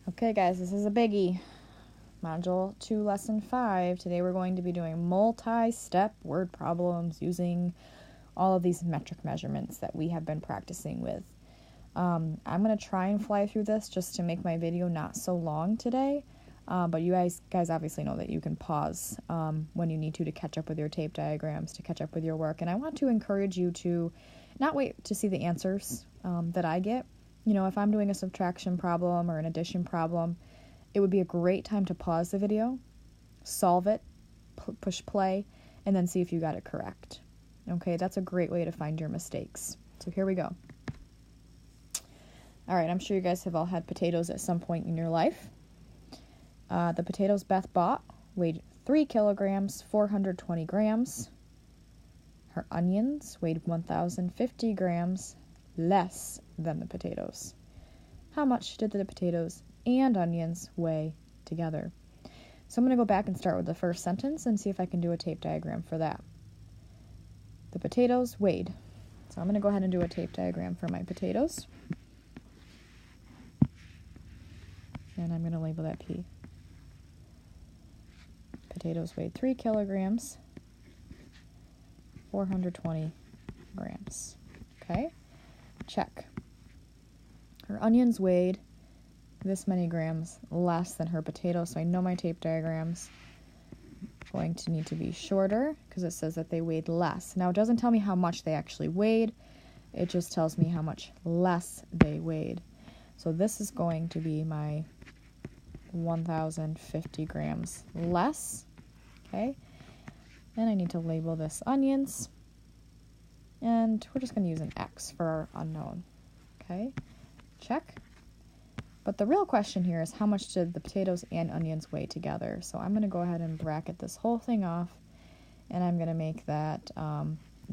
Okay, guys, this is a biggie. Module 2, Lesson 5. Today we're going to be doing multi-step word problems using all of these metric measurements that we have been practicing with. I'm going to try and fly through this just to make my video not so long today. But you guys obviously know that you can pause when you need to catch up with your tape diagrams, to catch up with your work. And I want to encourage you to not wait to see the answers that I get. You know, if I'm doing a subtraction problem or an addition problem, it would be a great time to pause the video, solve it, push play, and then see if you got it correct. Okay, that's a great way to find your mistakes. So here we go. All right, I'm sure you guys have all had potatoes at some point in your life. The potatoes Beth bought weighed 3 kilograms, 420 grams. Her onions weighed 1,050 grams less than the potatoes. How much did the potatoes and onions weigh together? So I'm going to go back and start with the first sentence and see if I can do a tape diagram for that. The potatoes weighed. So I'm going to go ahead and do a tape diagram for my potatoes. And I'm going to label that P. Potatoes weighed 3 kilograms, 420 grams. Okay, check. Her onions weighed this many grams less than her potatoes, so I know my tape diagram's going to need to be shorter because it says that they weighed less. Now, it doesn't tell me how much they actually weighed. It just tells me how much less they weighed. So this is going to be my 1,050 grams less. Okay, and I need to label this onions, and we're just going to use an X for our unknown. Okay, check. But the real question here is how much did the potatoes and onions weigh together? So I'm going to go ahead and bracket this whole thing off, and I'm going to make that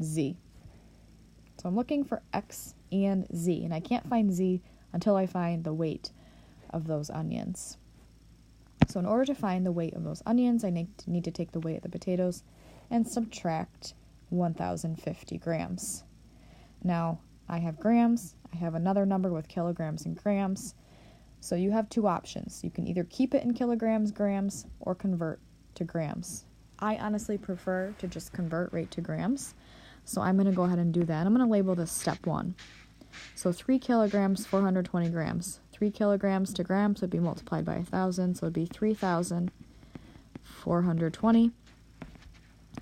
Z. So I'm looking for X and Z, and I can't find Z until I find the weight of those onions. So in order to find the weight of those onions, I need to take the weight of the potatoes and subtract 1,050 grams. Now, I have grams. I have another number with kilograms and grams. So you have two options. You can either keep it in kilograms, grams, or convert to grams. I honestly prefer to just convert right to grams. So I'm going to go ahead and do that. I'm going to label this step 1. So 3 kilograms, 420 grams. 3 kilograms to grams would be multiplied by 1,000, so it would be 3,420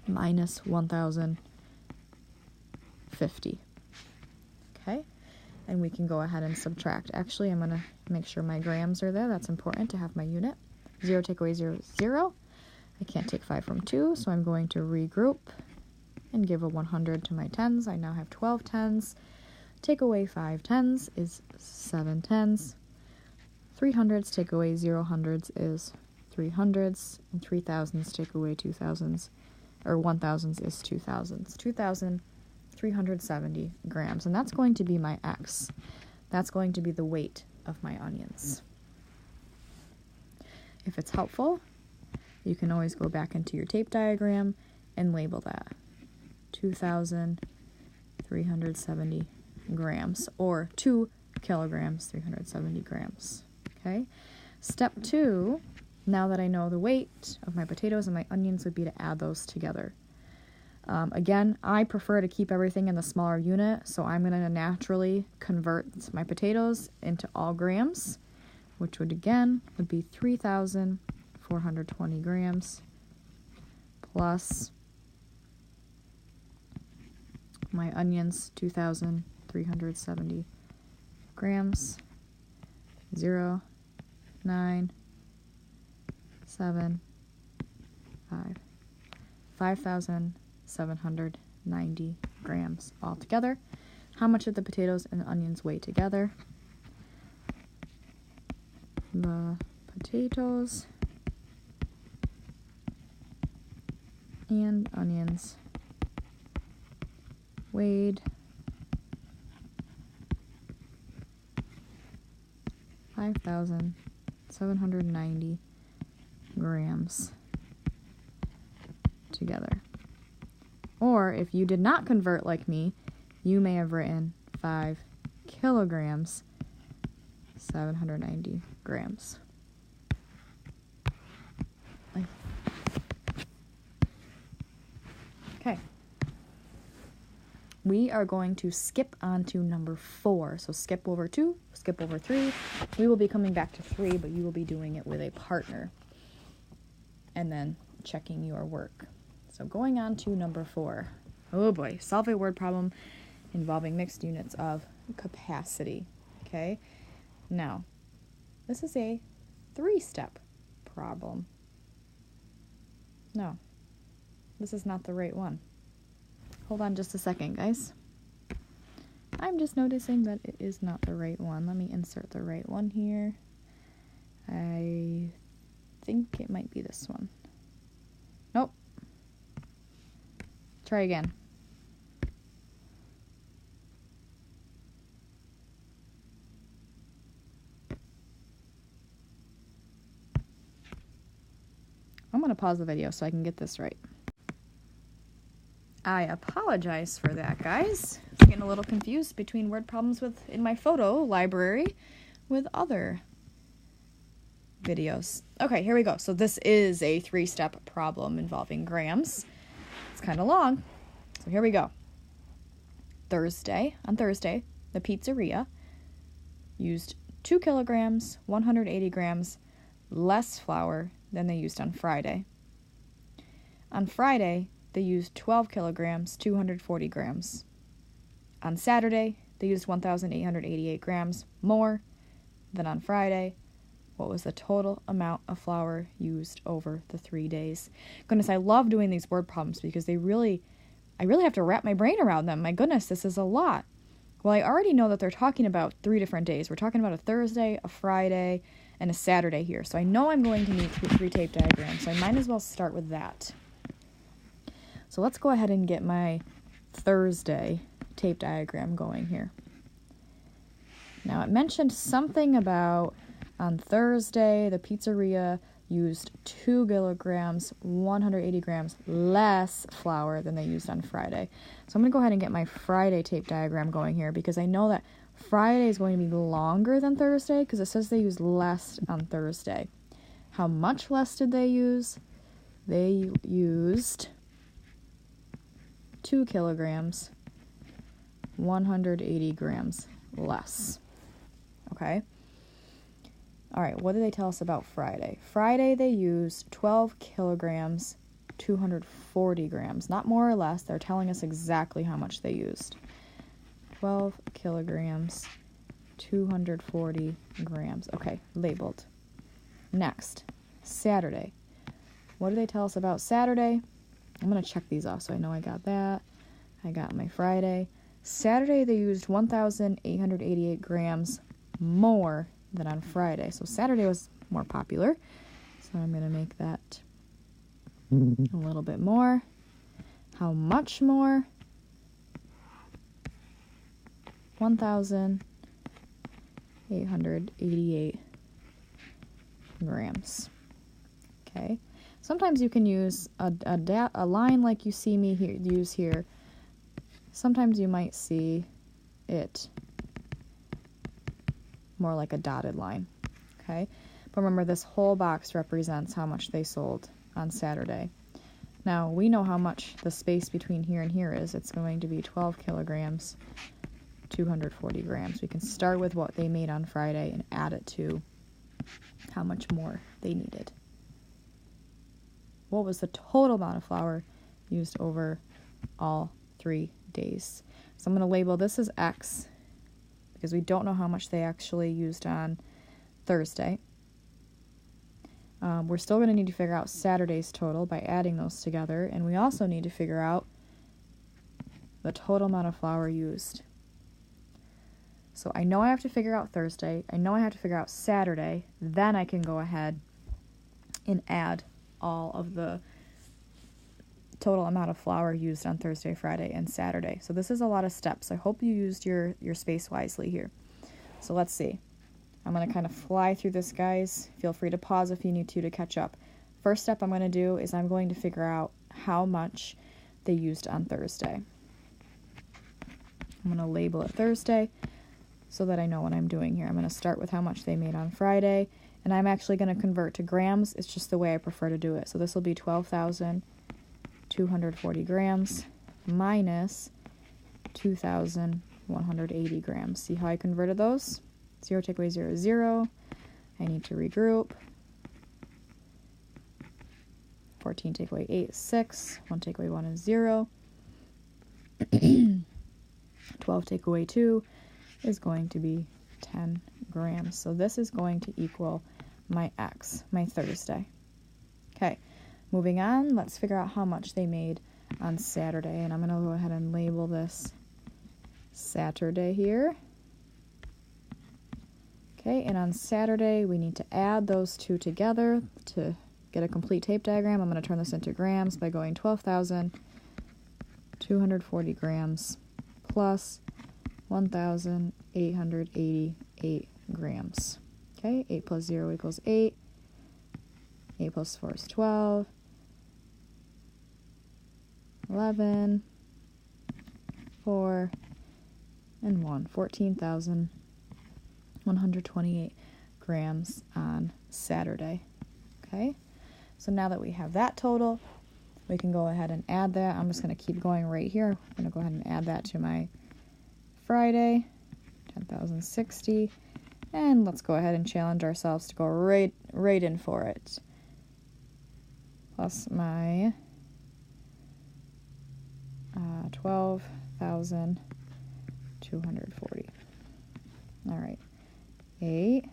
minus 1,050. Okay, and we can go ahead and subtract. Actually, I'm going to make sure my grams are there. That's important to have my unit. 0 take away 0 is 0. I can't take 5 from 2, so I'm going to regroup and give a 100 to my tens. I now have 12 tens. Take away 5 tens is 7 tens. 3 hundreds take away 0 hundreds is 3 hundreds. And 3 thousands take away 2 thousands, or 1 thousands is 2 thousands. 2,370 grams. And that's going to be my X. That's going to be the weight of my onions. If it's helpful, you can always go back into your tape diagram and label that 2,370 grams, or 2 kilograms, 370 grams. Okay. Step 2, now that I know the weight of my potatoes and my onions, would be to add those together. Again, I prefer to keep everything in the smaller unit, so I'm going to naturally convert my potatoes into all grams, which would be 3,420 grams plus my onions, 2,370 grams, 0, 9, 7, 5, 5,790 grams altogether. How much did the potatoes and the onions weigh together? The potatoes and onions weighed 5,790 grams together. Or if you did not convert like me, you may have written 5 kilograms, 790 grams. Okay. We are going to skip on to number 4. So skip over 2, skip over 3. We will be coming back to 3, but you will be doing it with a partner. And then checking your work. So going on to number 4. Oh boy, solve a word problem involving mixed units of capacity. Okay, now this is a 3-step problem. No, this is not the right one. Hold on just a second, guys. I'm just noticing that it is not the right one. Let me insert the right one here. I think it might be this one. Nope. Try again. I'm going to pause the video so I can get this right. I apologize for that, guys. I was getting a little confused between word problems in my photo library with other videos. Okay, here we go. So this is a 3-step problem involving grams. It's kind of long. So here we go. On Thursday, the pizzeria used 2 kilograms, 180 grams less flour than they used on Friday. On Friday, they used 12 kilograms, 240 grams. On Saturday, they used 1,888 grams more than on Friday. What was the total amount of flour used over the 3 days? Goodness, I love doing these word problems because I really have to wrap my brain around them. My goodness, this is a lot. Well, I already know that they're talking about 3 different days. We're talking about a Thursday, a Friday, and a Saturday here. So I know I'm going to need 3 tape diagrams, so I might as well start with that. So let's go ahead and get my Thursday tape diagram going here. Now, it mentioned something about on Thursday, the pizzeria used 2 kilograms, 180 grams less flour than they used on Friday. So I'm going to go ahead and get my Friday tape diagram going here because I know that Friday is going to be longer than Thursday because it says they used less on Thursday. How much less did they use? They used 2 kilograms, 180 grams less. Okay? All right, what did they tell us about Friday? Friday, they used 12 kilograms, 240 grams. Not more or less. They're telling us exactly how much they used. 12 kilograms, 240 grams. Okay, labeled. Next, Saturday. What do they tell us about Saturday? I'm going to check these off so I know I got that. I got my Friday. Saturday, they used 1,888 grams more than on Friday. So Saturday was more popular. So I'm going to make that a little bit more. How much more? 1,888 grams. Okay. Sometimes you can use a line like you see me use here. Sometimes you might see it more like a dotted line. Okay. But remember, this whole box represents how much they sold on Saturday. Now, we know how much the space between here and here is. It's going to be 12 kilograms, 240 grams. We can start with what they made on Friday and add it to how much more they needed. What was the total amount of flour used over all 3 days? So I'm going to label this as X because we don't know how much they actually used on Thursday. We're still going to need to figure out Saturday's total by adding those together, and we also need to figure out the total amount of flour used. So I know I have to figure out Thursday, I know I have to figure out Saturday, then I can go ahead and add all of the total amount of flour used on Thursday, Friday, and Saturday. So this is a lot of steps. I hope you used your space wisely here. So let's see. I'm going to kind of fly through this, guys. Feel free to pause if you need to catch up. First step I'm going to do is I'm going to figure out how much they used on Thursday. I'm going to label it Thursday so that I know what I'm doing here. I'm going to start with how much they made on Friday, and I'm actually going to convert to grams. It's just the way I prefer to do it. So this will be 12,240 240 grams minus 2,180 grams. See how I converted those? 0 take away 0 is 0. I need to regroup. 14 take away 8 is 6. 1 take away 1 is 0. 12 take away 2 is going to be 10 grams. So this is going to equal my X, my Thursday. Okay, moving on, let's figure out how much they made on Saturday. And I'm going to go ahead and label this Saturday here. Okay, and on Saturday, we need to add those two together to get a complete tape diagram. I'm going to turn this into grams by going 12,240 grams plus 1,888 grams. Okay, 8 plus 0 equals 8. 8 plus 4 is 12. 11. 4. And 1. 14,128 grams on Saturday. Okay, so now that we have that total, we can go ahead and add that. I'm just going to keep going right here. I'm going to go ahead and add that to my Friday, 10,060. And let's go ahead and challenge ourselves to go right in for it. Plus my 12,240. All right. 8,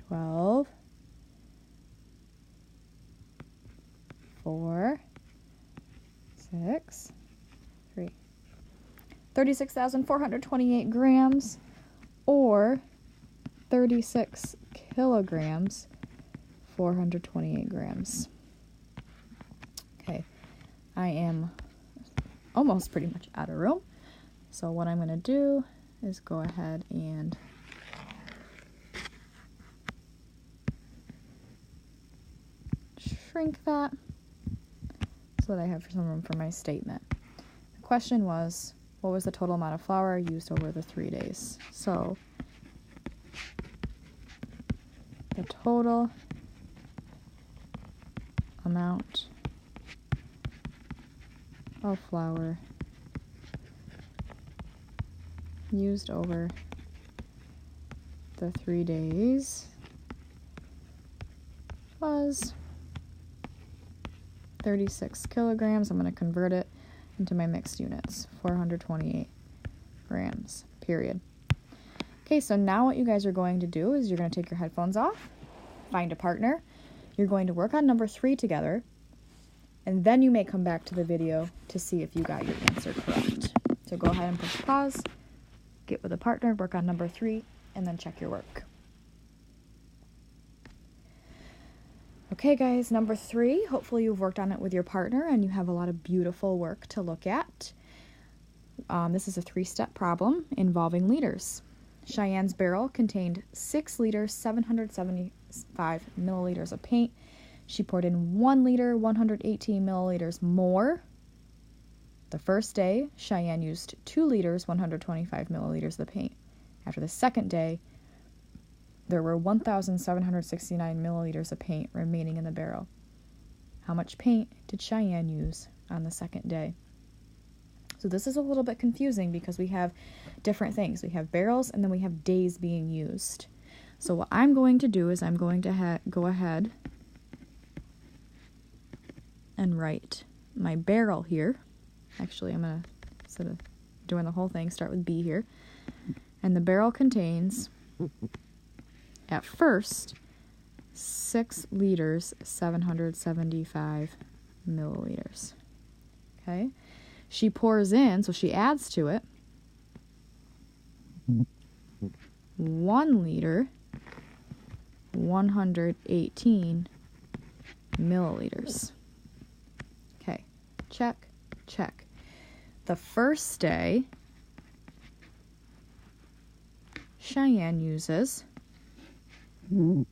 12, 4, 6, 3. 36,428 grams or 36 kilograms, 428 grams. Okay, I am almost pretty much out of room. So what I'm going to do is go ahead and shrink that so that I have some room for my statement. The question was, what was the total amount of flour used over the 3 days? So the total amount of flour used over the 3 days was 36 kilograms. I'm going to convert it into my mixed units, 428 grams, period. Okay, so now what you guys are going to do is you're going to take your headphones off, find a partner, you're going to work on number 3 together, and then you may come back to the video to see if you got your answer correct. So go ahead and push pause, get with a partner, work on number 3, and then check your work. Okay guys, number 3, hopefully you've worked on it with your partner and you have a lot of beautiful work to look at. This is a 3-step problem involving liters. Cheyenne's barrel contained 6 liters, 775 milliliters of paint. She poured in 1 liter, 118 milliliters more. The first day, Cheyenne used 2 liters, 125 milliliters of the paint. After the second day, there were 1,769 milliliters of paint remaining in the barrel. How much paint did Cheyenne use on the second day? So this is a little bit confusing because we have different things. We have barrels and then we have days being used. So what I'm going to do is I'm going to go ahead and write my barrel here. Actually, I'm going to, instead of doing the whole thing, start with B here. And the barrel contains, at first, 6 liters, 775 milliliters. Okay? She pours in, so she adds to it 1 liter, 118 milliliters. Okay, check, check. The first day, Cheyenne uses 2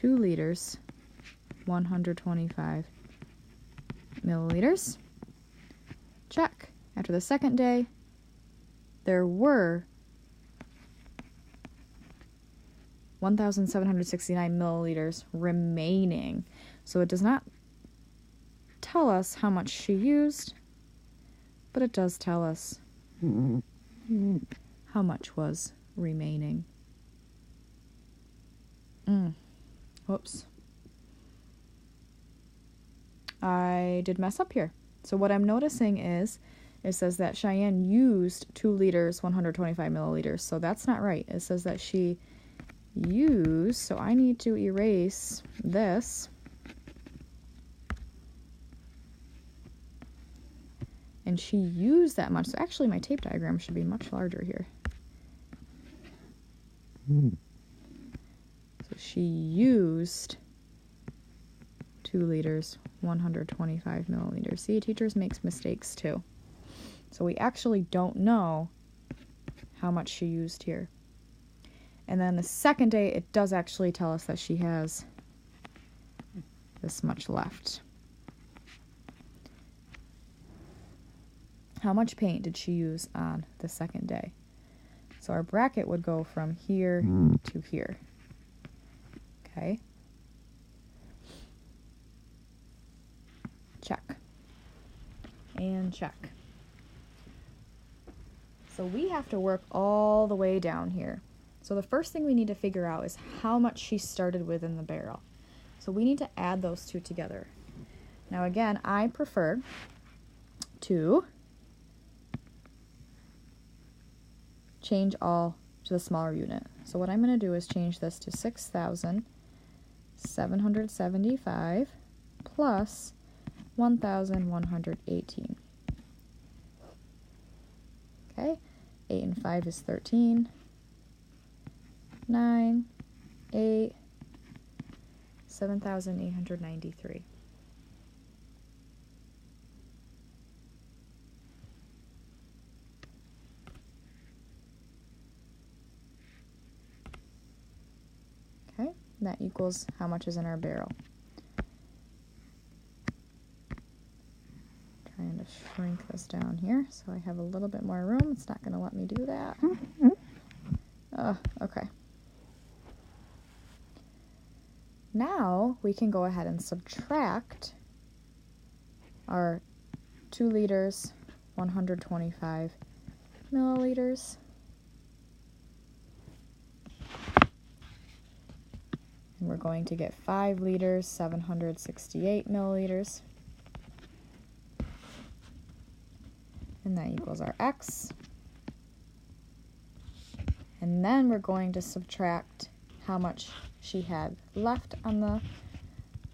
liters, 125 milliliters. Check. After the second day, there were 1,769 milliliters remaining. So it does not tell us how much she used, but it does tell us how much was remaining. Whoops. I did mess up here. So what I'm noticing is it says that Cheyenne used 2 liters, 125 milliliters. So that's not right. It says that she used, so I need to erase this. And she used that much. So actually my tape diagram should be much larger here. So she used 2 liters, 125 milliliters. See, teachers makes mistakes too. So we actually don't know how much she used here. And then the second day, it does actually tell us that she has this much left. How much paint did she use on the second day? So our bracket would go from here to here. Okay. Check. And check. So we have to work all the way down here. So the first thing we need to figure out is how much she started with in the barrel. So we need to add those two together. Now again, I prefer to change all to the smaller unit. So what I'm going to do is change this to 6,775 plus 1,118. Okay, 8 and 5 is 13, 9, 8, 7,893. Okay, that equals how much is in our barrel. Trying to shrink this down here so I have a little bit more room. It's not going to let me do that. Okay. Now we can go ahead and subtract our 2 liters, 125 milliliters. And we're going to get 5 liters, 768 milliliters. And that equals our X. And then we're going to subtract how much she had left on the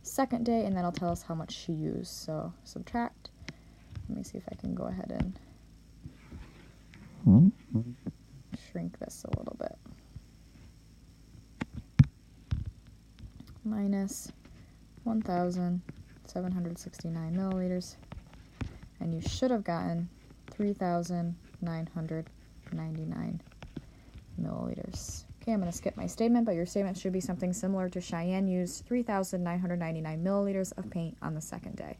second day, and that'll tell us how much she used. So subtract. Let me see if I can go ahead and shrink this a little bit. Minus 1,769 milliliters. And you should have gotten 3,999 milliliters. Okay, I'm going to skip my statement, but your statement should be something similar to Cheyenne used 3,999 milliliters of paint on the second day.